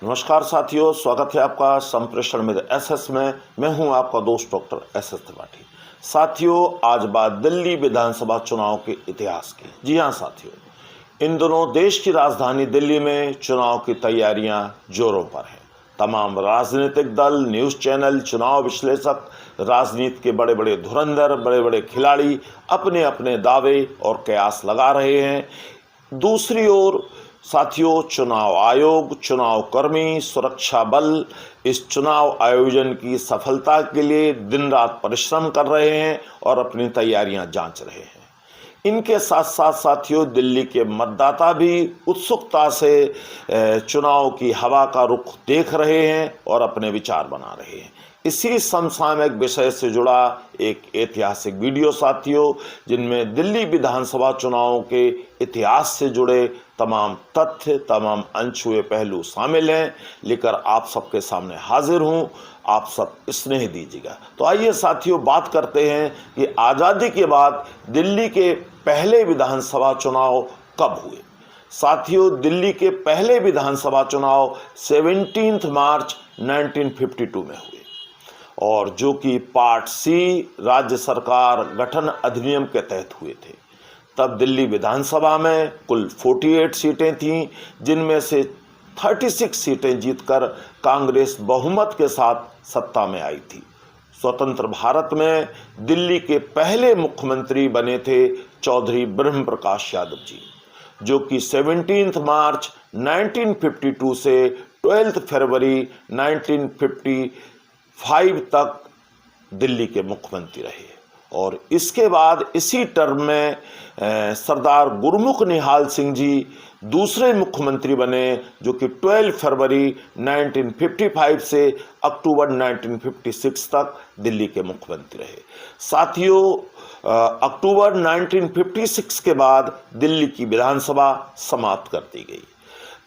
नमस्कार साथियों, स्वागत है आपका संप्रेषण में एसएस में। मैं हूं आपका दोस्त डॉक्टर एसएस त्रिपाठी। साथियों, आज बात दिल्ली विधानसभा चुनाव के इतिहास की। जी हां साथियों, इन दिनों देश की राजधानी दिल्ली में चुनाव की तैयारियां जोरों पर हैं। तमाम राजनीतिक दल, न्यूज़ चैनल, चुनाव विश्लेषक, राजनीति के बड़े बड़े धुरंधर, बड़े बड़े खिलाड़ी अपने अपने दावे और कयास लगा रहे हैं। दूसरी ओर साथियों, चुनाव आयोग, चुनाव कर्मी, सुरक्षा बल इस चुनाव आयोजन की सफलता के लिए दिन रात परिश्रम कर रहे हैं और अपनी तैयारियां जांच रहे हैं। इनके साथ साथ साथियों, दिल्ली के मतदाता भी उत्सुकता से चुनाव की हवा का रुख देख रहे हैं और अपने विचार बना रहे हैं। इसी समसामयिक विषय से जुड़ा एक ऐतिहासिक वीडियो साथियों, जिनमें दिल्ली विधानसभा चुनाव के इतिहास से जुड़े तमाम तथ्य, तमाम अनछुए पहलू शामिल हैं, लेकर आप सबके सामने हाजिर हूं। आप सब स्नेह दीजिएगा। तो आइए साथियों, बात करते हैं कि आज़ादी के बाद दिल्ली के पहले विधानसभा चुनाव कब हुए। साथियों, दिल्ली के पहले विधानसभा चुनाव 17 मार्च 1952 में हुए, और जो कि पार्ट सी राज्य सरकार गठन अधिनियम के तहत हुए थे। तब दिल्ली विधानसभा में कुल 48 सीटें थीं, जिनमें से 36 सीटें जीतकर कांग्रेस बहुमत के साथ सत्ता में आई थी। स्वतंत्र भारत में दिल्ली के पहले मुख्यमंत्री बने थे चौधरी ब्रह्म प्रकाश यादव जी, जो कि 17 मार्च 1952 से 12 फरवरी 1955 तक दिल्ली के मुख्यमंत्री रहे। और इसके बाद इसी टर्म में सरदार गुरमुख निहाल सिंह जी दूसरे मुख्यमंत्री बने, जो कि 12 फरवरी 1955 से अक्टूबर 1956 तक दिल्ली के मुख्यमंत्री रहे। साथियों, अक्टूबर 1956 के बाद दिल्ली की विधानसभा समाप्त कर दी गई।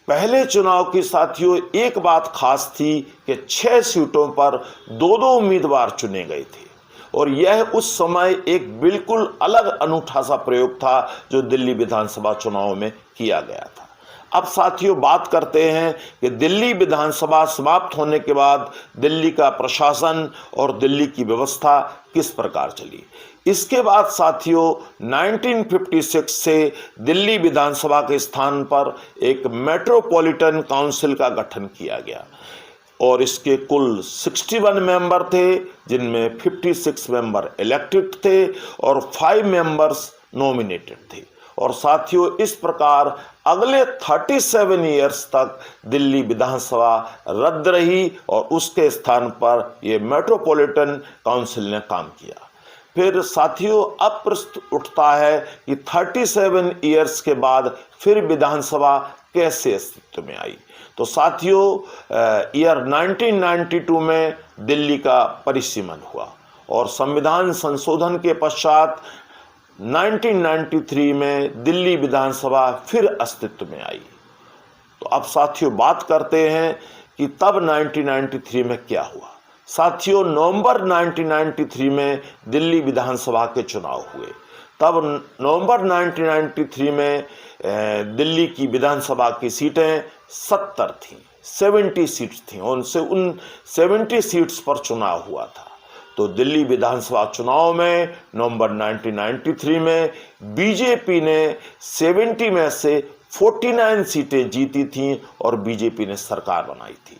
पहले चुनाव की साथियों एक बात खास थी कि 6 सीटों पर 2-2 उम्मीदवार चुने गए थे, और यह उस समय एक बिल्कुल अलग अनूठा सा प्रयोग था जो दिल्ली विधानसभा चुनाव में किया गया था। अब साथियों, बात करते हैं कि दिल्ली विधानसभा समाप्त होने के बाद दिल्ली का प्रशासन और दिल्ली की व्यवस्था किस प्रकार चली। इसके बाद साथियों 1956 से दिल्ली विधानसभा के स्थान पर एक मेट्रोपॉलिटन काउंसिल का गठन किया गया, और इसके कुल 61 मेंबर थे, जिनमें 56 मेंबर इलेक्टेड थे और 5 मेंबर्स नॉमिनेटेड थे। और साथियों, इस प्रकार अगले 37 ईयर्स तक दिल्ली विधानसभा रद्द रही और उसके स्थान पर यह मेट्रोपॉलिटन काउंसिल ने काम किया। फिर साथियों, अब प्रश्न उठता है कि 37 ईयर्स के बाद फिर विधानसभा कैसे अस्तित्व में आई। तो साथियों, ईयर 1992 में दिल्ली का परिसीमन हुआ, और संविधान संशोधन के पश्चात 1993 में दिल्ली विधानसभा फिर अस्तित्व में आई। तो अब साथियों, बात करते हैं कि तब 1993 में क्या हुआ। साथियों, नवंबर 1993 में दिल्ली विधानसभा के चुनाव हुए। तब नवंबर 1993 में दिल्ली की विधानसभा की सीटें 70 थीं, 70 सीट्स थीं, उन 70 सीट्स पर चुनाव हुआ था। तो दिल्ली विधानसभा चुनाव में नवंबर 1993 में बीजेपी ने 70 में से 49 सीटें जीती थीं और बीजेपी ने सरकार बनाई थी।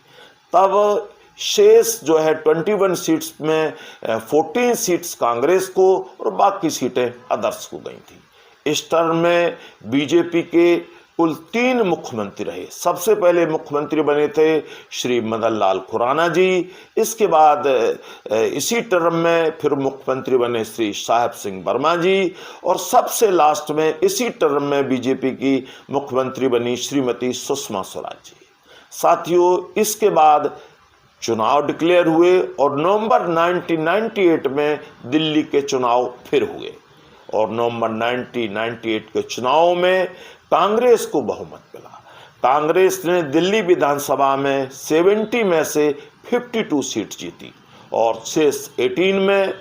तब शेष जो है 21 सीट्स में 14 सीट्स कांग्रेस को और बाकी सीटें अदर्स को गई थी। इस टर्म में बीजेपी के कुल 3 मुख्यमंत्री रहे। सबसे पहले मुख्यमंत्री बने थे श्री मदन लाल खुराना जी। इसके बाद इसी टर्म में फिर मुख्यमंत्री बने श्री साहेब सिंह वर्मा जी, और सबसे लास्ट में इसी टर्म में बीजेपी की मुख्यमंत्री बनी श्रीमती सुषमा स्वराज जी। साथियों, इसके बाद चुनाव डिक्लेयर हुए और नवंबर 1998 में दिल्ली के चुनाव फिर हुए, और नवंबर 1998 के चुनाव में कांग्रेस को बहुमत मिला। कांग्रेस ने दिल्ली विधानसभा में 70 में से 52 सीट जीती, और शेष 18 में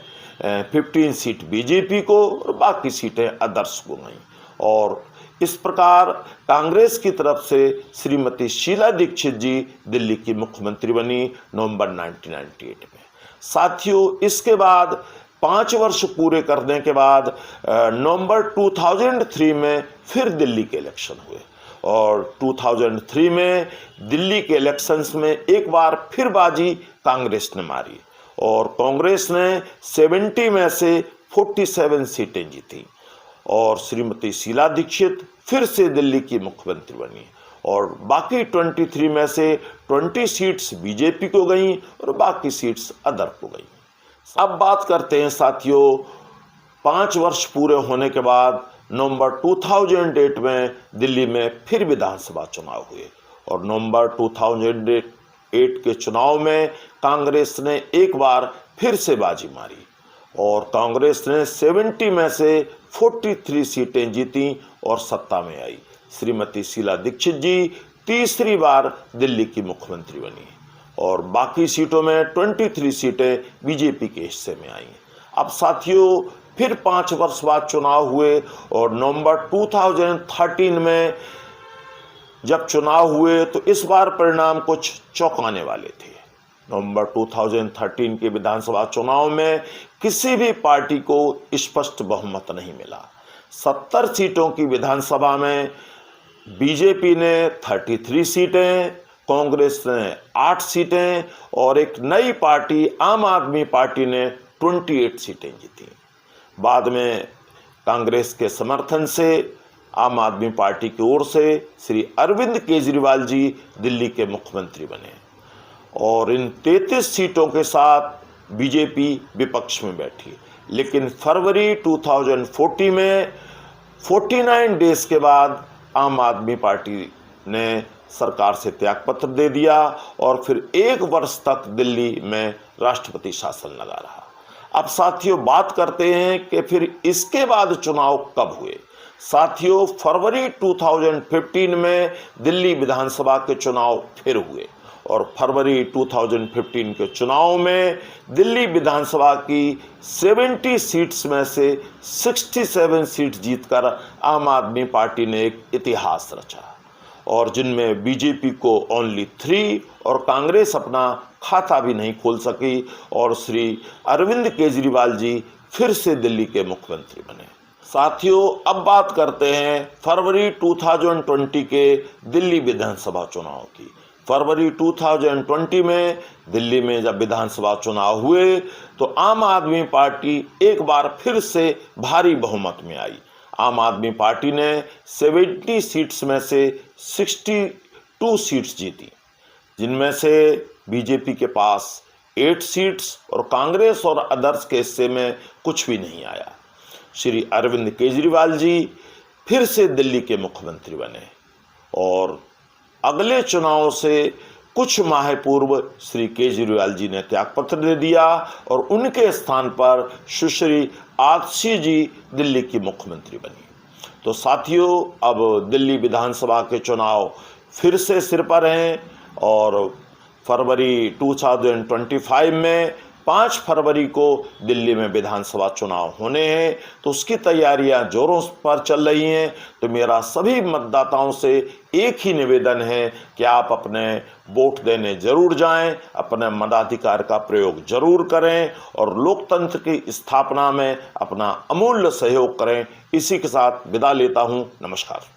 15 सीट बीजेपी को और बाकी सीटें अदर्स को गईं। और इस प्रकार कांग्रेस की तरफ से श्रीमती शीला दीक्षित जी दिल्ली की मुख्यमंत्री बनी नवंबर 1998 में। साथियों, इसके बाद 5 वर्ष पूरे करने के बाद नवंबर 2003 में फिर दिल्ली के इलेक्शन हुए और 2003 में दिल्ली के इलेक्शंस में एक बार फिर बाजी कांग्रेस ने मारी और कांग्रेस ने 70 में से 47 सीटें जीती और श्रीमती शीला दीक्षित फिर से दिल्ली की मुख्यमंत्री बनी और बाकी 23 में से 20 सीट्स बीजेपी को गई और बाकी सीट्स अदर को गई। अब बात करते हैं साथियों, 5 वर्ष पूरे होने के बाद नवंबर 2008 में दिल्ली में फिर विधानसभा चुनाव हुए और नवंबर 2008 के चुनाव में कांग्रेस ने एक बार फिर से बाजी मारी और कांग्रेस ने 70 में से 43 सीटें जीती और सत्ता में आई। श्रीमती शीला दीक्षित जी तीसरी बार दिल्ली की मुख्यमंत्री बनी और बाकी सीटों में 23 सीटें बीजेपी के हिस्से में आई। अब साथियों, फिर 5 वर्ष बाद चुनाव हुए और नवंबर 2013 में जब चुनाव हुए तो इस बार परिणाम कुछ चौंकाने वाले थे। नवंबर 2013 के विधानसभा चुनाव में किसी भी पार्टी को स्पष्ट बहुमत नहीं मिला। 70 सीटों की विधानसभा में बीजेपी ने 33 सीटें, कांग्रेस ने 8 सीटें और एक नई पार्टी आम आदमी पार्टी ने 28 सीटें जीती। बाद में कांग्रेस के समर्थन से आम आदमी पार्टी की ओर से श्री अरविंद केजरीवाल जी दिल्ली के मुख्यमंत्री बने और इन 33 सीटों के साथ बीजेपी विपक्ष में बैठी। लेकिन फरवरी 2014 में 49 डेज के बाद आम आदमी पार्टी ने सरकार से त्यागपत्र दे दिया और फिर 1 वर्ष तक दिल्ली में राष्ट्रपति शासन लगा रहा। अब साथियों, बात करते हैं कि फिर इसके बाद चुनाव कब हुए। साथियों, फरवरी 2015 में दिल्ली विधानसभा के चुनाव फिर हुए और फरवरी 2015 के चुनाव में दिल्ली विधानसभा की 70 सीट्स में से 67 सीट जीतकर आम आदमी पार्टी ने एक इतिहास रचा और जिनमें बीजेपी को ओनली 3 और कांग्रेस अपना खाता भी नहीं खोल सकी और श्री अरविंद केजरीवाल जी फिर से दिल्ली के मुख्यमंत्री बने। साथियों, अब बात करते हैं फरवरी 2020 के दिल्ली विधानसभा चुनाव की। फरवरी 2020 में दिल्ली में जब विधानसभा चुनाव हुए तो आम आदमी पार्टी एक बार फिर से भारी बहुमत में आई। आम आदमी पार्टी ने 70 सीट्स में से 62 सीट्स जीती, जिनमें से बीजेपी के पास 8 सीट्स और कांग्रेस और अदर्स के हिस्से में कुछ भी नहीं आया। श्री अरविंद केजरीवाल जी फिर से दिल्ली के मुख्यमंत्री बने और अगले चुनाव से कुछ माह पूर्व श्री केजरीवाल जी ने त्यागपत्र दे दिया और उनके स्थान पर सुश्री आतिशी जी दिल्ली की मुख्यमंत्री बनी। तो साथियों, अब दिल्ली विधानसभा के चुनाव फिर से सिर पर हैं और फरवरी 2025 में 5 फरवरी को दिल्ली में विधानसभा चुनाव होने हैं, तो उसकी तैयारियां जोरों पर चल रही हैं। तो मेरा सभी मतदाताओं से एक ही निवेदन है कि आप अपने वोट देने जरूर जाएं, अपने मताधिकार का प्रयोग जरूर करें और लोकतंत्र की स्थापना में अपना अमूल्य सहयोग करें। इसी के साथ विदा लेता हूं। नमस्कार।